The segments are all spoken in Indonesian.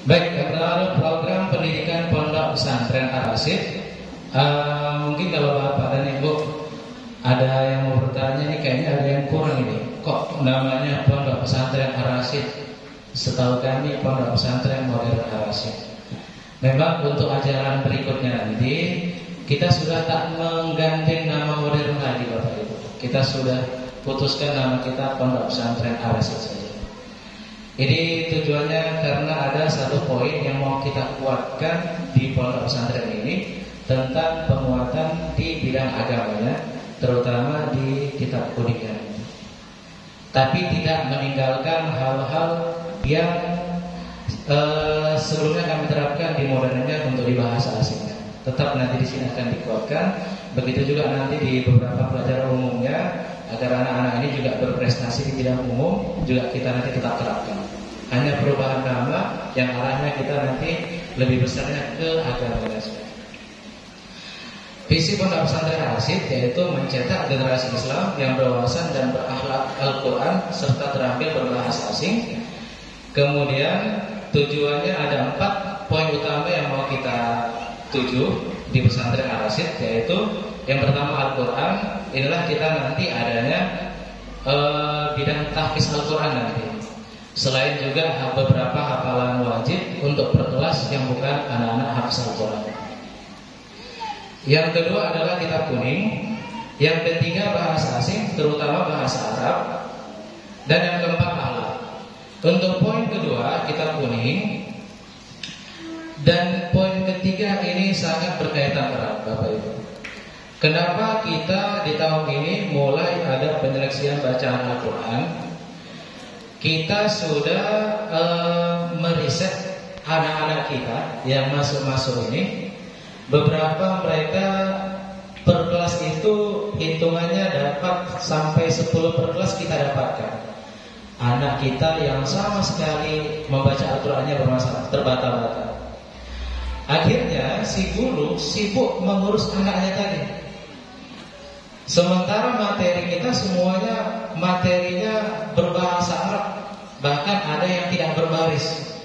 Baik, kalau program pendidikan Pondok Pesantren Ar-Rasyid, mungkin kalau Bapak dan Ibu ada yang mau bertanya nih, kayaknya ada yang kurang ini. Kok namanya Pondok Pesantren Ar-Rasyid? Setahu kami Pondok Pesantren Modern Ar-Rasyid. Memang untuk ajaran berikutnya nanti kita sudah tak menggandeng nama modern lagi, Bapak Ibu. Kita sudah putuskan nama kita Pondok Pesantren Ar-Rasyid saja. Ini tujuannya karena ada satu poin yang mau kita kuatkan di pondok pesantren ini tentang penguatan di bidang agamanya, terutama di kitab kuningnya. Tapi tidak meninggalkan hal-hal yang sebelumnya kami terapkan di modernnya untuk di bahasa asingnya. Tetap nanti di sini akan dikuatkan. Begitu juga nanti di beberapa pelajaran umumnya, agar anak-anak ini juga berprestasi di bidang umum, juga kita nanti tetap terapkan. Hanya perubahan nama yang arahnya kita nanti lebih besarnya ke agama. Visi Pondok Pesantren Ar-Rasyid yaitu mencetak generasi Islam yang berwawasan dan berakhlak Al-Quran serta terampil berbahasa asing. Kemudian tujuannya ada 4 poin utama yang mau kita tuju di Pesantren Ar-Rasyid, yaitu yang pertama Al-Quran. Inilah kita nanti adanya bidang tahfiz Al-Quran nanti. Selain juga beberapa hafalan wajib untuk per kelas yang bukan anak-anak hafiz Al-Quran. Yang kedua adalah kitab kuning. Yang ketiga bahasa asing, terutama bahasa Arab. Dan yang keempat akhlak. Untuk poin kedua kitab kuning dan poin ketiga ini sangat berkaitan erat, Bapak Ibu. Kenapa kita di tahun ini mulai ada penyeleksian bacaan Al-Quran? Kita sudah meriset anak-anak kita yang masuk-masuk ini. Beberapa mereka per kelas itu hitungannya dapat sampai 10 per kelas kita dapatkan. Anak kita yang sama sekali membaca Al-Qurannya bermasalah, terbata-bata. Akhirnya si guru sibuk mengurus anaknya tadi. Sementara materi kita semuanya materinya berbahasa Arab, bahkan ada yang tidak berbaris.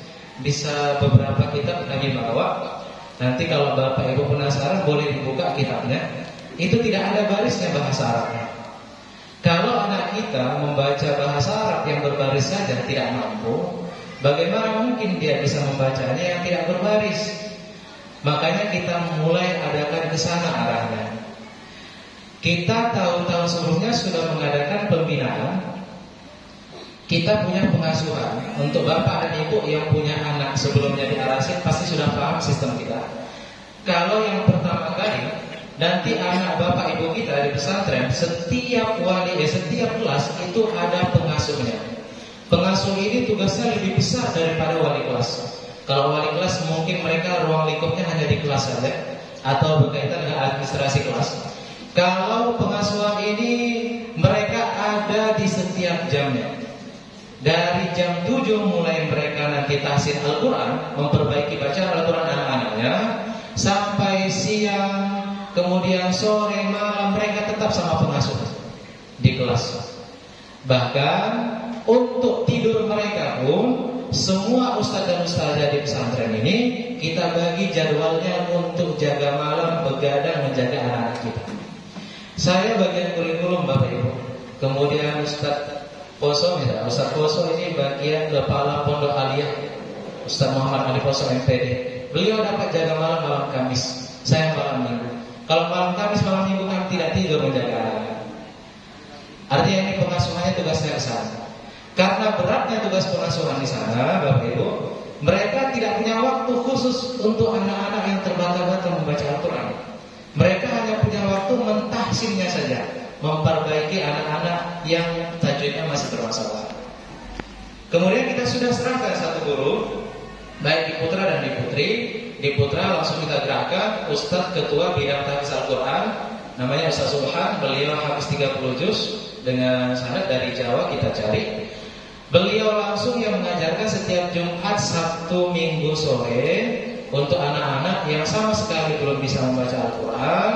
Bisa beberapa kitab kami bawa. Nanti kalau Bapak Ibu penasaran boleh dibuka kitabnya. Itu tidak ada barisnya bahasa Arabnya. Kalau anak kita membaca bahasa Arab yang berbaris saja tidak mampu, bagaimana mungkin dia bisa membacanya yang tidak berbaris? Makanya kita mulai adakan ke sana arahnya. Kita tahun-tahun sebelumnya sudah mengadakan pembinaan. Kita punya pengasuhan. Untuk Bapak dan Ibu yang punya anak sebelumnya di Ar-Rasyid pasti sudah paham sistem kita. Kalau yang pertama kali, nanti anak Bapak Ibu kita di pesantren, setiap kelas itu ada pengasuhnya. Pengasuh ini tugasnya lebih besar daripada wali kelas. Kalau wali kelas mungkin mereka ruang lingkupnya hanya di kelas saja atau berkaitan dengan administrasi kelas. Kalau pengasuhan ini mereka ada di setiap jamnya. Dari jam 7 mulai mereka nanti tahsin Al-Quran, memperbaiki bacaan Al-Quran anak-anaknya, sampai siang, kemudian sore, malam mereka tetap sama pengasuh di kelas. Bahkan untuk tidur mereka pun semua ustadz dan ustadzah di pesantren ini kita bagi jadwalnya untuk jaga malam, begadang menjaga anak-anak kita. Saya bagian kurikulum Bapak Ibu. Kemudian Ustadz Poso, misalnya Ustadz Poso ini bagian kepala Pondok Aliyah, Ustadz Muhammad Ali Poso MPD. Beliau dapat jaga malam Kamis, saya malam Minggu. Kalau malam Kamis, malam Minggu kami tidak tidur menjaga anak-anak. Artinya ini pengasuhannya tugasnya ke sana. Karena beratnya tugas pengasuhan di sana, Bapak Ibu, mereka tidak punya waktu khusus untuk anak-anak yang terbata-bata membaca Al-Quran. Mereka hanya punya waktu mentahsinnya saja, memperbaiki anak-anak yang tajwidnya masih bermasalah. Kemudian kita sudah serahkan satu guru, baik di Putra dan di Putri. Di Putra langsung kita gerakkan Ustadz Ketua Bidang Tahfiz Al-Quran, namanya Ustadz Subhan. Beliau habis 30 juz dengan sanad dari Jawa kita cari. Beliau langsung yang mengajarkan setiap Jumat, Sabtu, Minggu sore untuk anak-anak yang sama sekali belum bisa membaca Al-Quran.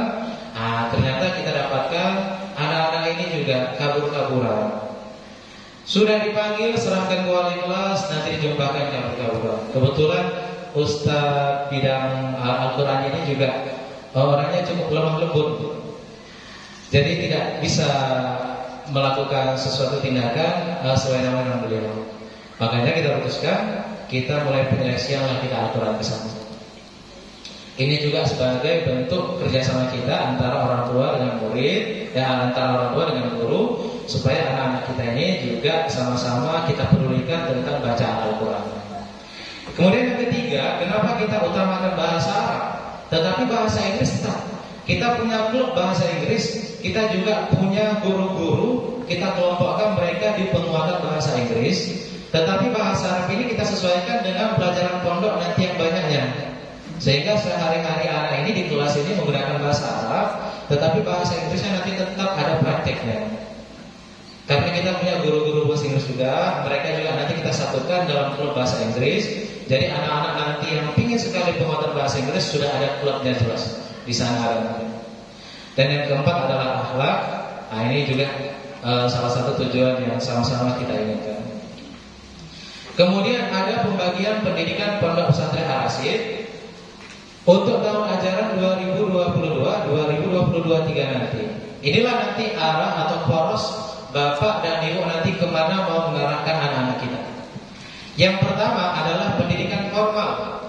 Ternyata kita dapatkan anak-anak ini juga kabur-kaburan. Sudah dipanggil, serahkan ke wali kelas, nanti dijumpakan ke aula. Kebetulan Ustadz bidang Al-Quran ini juga orangnya cukup lemah lembut, jadi tidak bisa melakukan sesuatu tindakan sewenang-wenang beliau. Makanya kita putuskan, kita mulai penyeleksian lagi ke Al-Quran ke sana. Ini juga sebagai bentuk kerjasama kita antara orang tua dengan murid, antara orang tua dengan guru, supaya anak-anak kita ini juga sama-sama kita pedulikan tentang bacaan Al-Quran. Kemudian yang ketiga, kenapa kita utamakan bahasa Arab, tetapi bahasa Inggris tetap. Kita punya klub bahasa Inggris, kita juga punya guru-guru, kita kelompokkan mereka di penguatan bahasa Inggris. Tetapi bahasa Arab ini kita sesuaikan dengan pelajaran pondok nanti yang banyaknya, sehingga sehari-hari anak ini di kelas ini menggunakan bahasa Arab, tetapi bahasa Inggrisnya nanti tetap ada prakteknya. Karena kita punya guru-guru bahasa Inggris juga, mereka juga nanti kita satukan dalam klub bahasa Inggris. Jadi anak-anak nanti yang ingin sekali penguatan bahasa Inggris sudah ada klubnya jelas di sana ada. Dan yang keempat adalah akhlak. Nah, ini juga salah satu tujuan yang sama-sama kita inginkan. Kemudian ada pembagian pendidikan Pondok Pesantren Ar-Rasyid untuk tahun ajaran 2022-2023 nanti. Inilah nanti arah atau poros Bapak dan Ibu nanti kemana mau mengarahkan anak-anak kita. Yang pertama adalah pendidikan formal.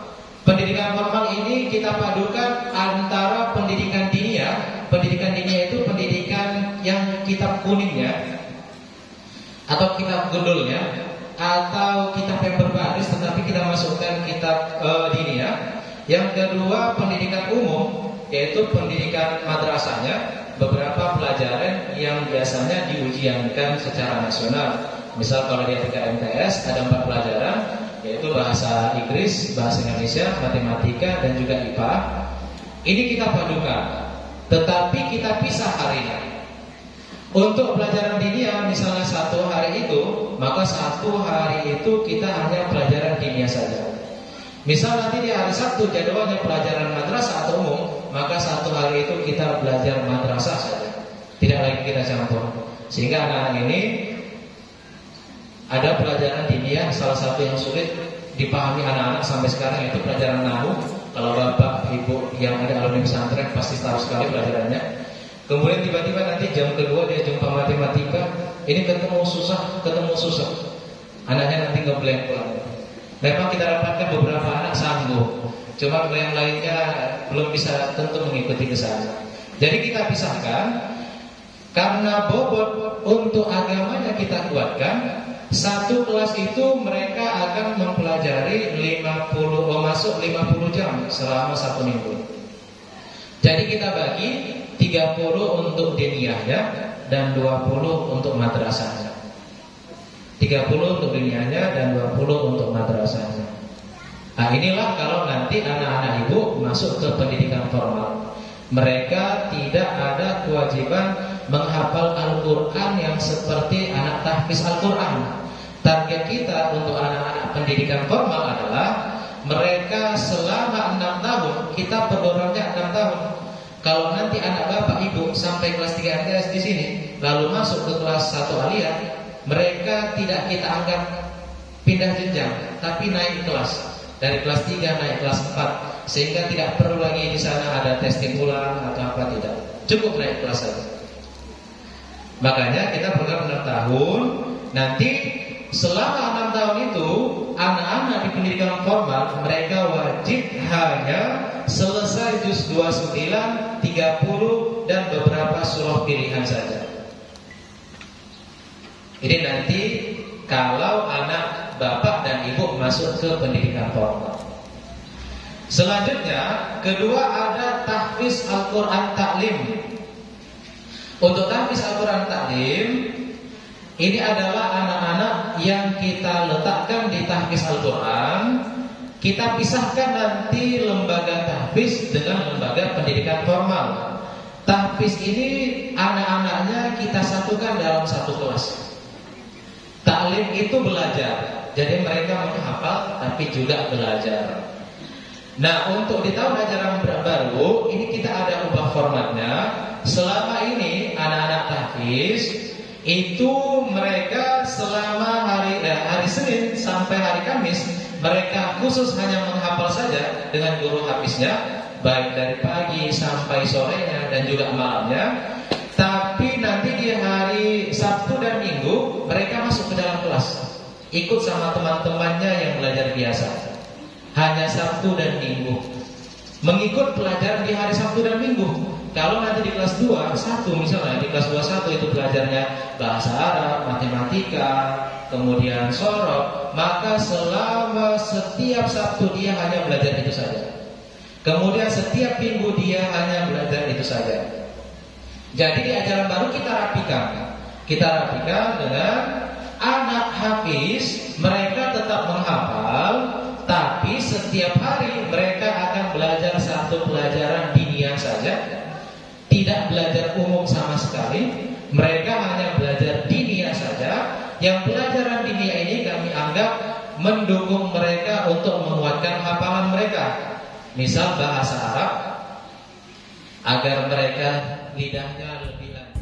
Pendidikan formal ini kita padukan antara pendidikan diniyah. Pendidikan diniyah itu pendidikan yang kitab kuningnya atau kitab gundulnya, atau kitab yang berbaris tetapi kita masukkan kitab diniyah. Yang kedua pendidikan umum, yaitu pendidikan madrasahnya, beberapa pelajaran yang biasanya diujiankan secara nasional. Misal kalau di MTS ada 4 pelajaran, yaitu bahasa Inggris, bahasa Indonesia, matematika, dan juga IPA. Ini kita padukan, tetapi kita pisah harinya. Untuk pelajaran diniyah misalnya 1 hari itu, maka 1 hari itu kita hanya pelajaran diniyah saja. Misal nanti di hari Sabtu jadwalnya pelajaran madrasah atau umum, maka 1 hari itu kita belajar madrasah saja, tidak lagi kita campur. Sehingga anak-anak ini ada pelajaran diniyah, salah satu yang sulit dipahami anak-anak sampai sekarang itu pelajaran nahwu. Kalau bapak ibu yang ada alumni pesantren pasti tahu sekali pelajarannya. Kemudian tiba-tiba nanti jam kedua dia jumpa matematika, ini ketemu susah. Anaknya nanti ngeblank pulang. Memang kita dapatkan beberapa anak sanggup, cuma yang lainnya belum bisa tentu mengikuti ke sana. Jadi kita pisahkan, karena bobot untuk agamanya kita kuatkan. 1 kelas itu mereka akan mempelajari 50 jam selama 1 minggu. Jadi kita bagi 30 untuk diniyahnya dan 20 untuk madrasahnya. 30 untuk diniyahnya dan 20 untuk madrasahnya. Nah, inilah kalau nanti anak-anak ibu masuk ke pendidikan formal, mereka tidak ada kewajiban menghafal Al-Quran yang seperti anak tahfiz Al-Quran. Target kita untuk anak-anak pendidikan formal adalah mereka selama 6 tahun, kita berdorongnya 6 tahun. Kalau nanti anak bapak ibu sampai kelas 3 MTS di sini, lalu masuk ke kelas 1 aliyah, mereka tidak kita anggap pindah jenjang, tapi naik kelas. Dari kelas 3 naik kelas 4, sehingga tidak perlu lagi di sana ada testing ulang atau apa, tidak. Cukup naik kelas saja. Makanya kita program 6 tahun. Nanti selama 6 tahun itu anak-anak di pendidikan formal mereka wajib hanya selesai juz 29, 30 dan beberapa surah pilihan saja. Ini nanti kalau anak bapak dan ibu masuk ke pendidikan formal. Selanjutnya, kedua ada tahfiz Al-Quran Ta'lim. Untuk tahfiz Al-Quran Ta'lim, ini adalah anak-anak yang kita letakkan di tahfiz Al-Quran. Kita pisahkan nanti lembaga tahfiz dengan lembaga pendidikan formal. Tahfiz ini anak-anaknya kita satukan dalam 1 kelas. Ta'lim itu belajar, jadi mereka menghafal tapi juga belajar. Nah, untuk di tahun ajaran baru ini kita ada ubah formatnya. Selama ini anak-anak tahfiz itu mereka selama hari Senin sampai hari Kamis mereka khusus hanya menghafal saja dengan guru hafidznya, baik dari pagi sampai sorenya dan juga malamnya. Tapi nanti di hari Sabtu dan Minggu mereka masuk ke dalam kelas, ikut sama teman-temannya yang belajar biasa. Hanya Sabtu dan Minggu mengikut pelajaran di hari Sabtu dan Minggu. Kalau nanti di kelas 2, misalnya di kelas 2 itu belajarnya bahasa Arab, matematika, kemudian sorok, maka selama setiap Sabtu dia hanya belajar itu saja. Kemudian setiap Minggu dia hanya belajar itu saja. Jadi di ajaran baru kita rapikan. Kita rapikan dengan anak hafiz, mereka tetap menghafal, tapi setiap hari mereka akan belajar satu pelajaran diniyah saja, tidak belajar umum sama sekali. Mereka hanya belajar diniyah saja. Yang pelajaran diniyah ini kami anggap mendukung mereka untuk menguatkan hafalan mereka. Misal bahasa Arab, agar mereka lidahnya lebih lancar.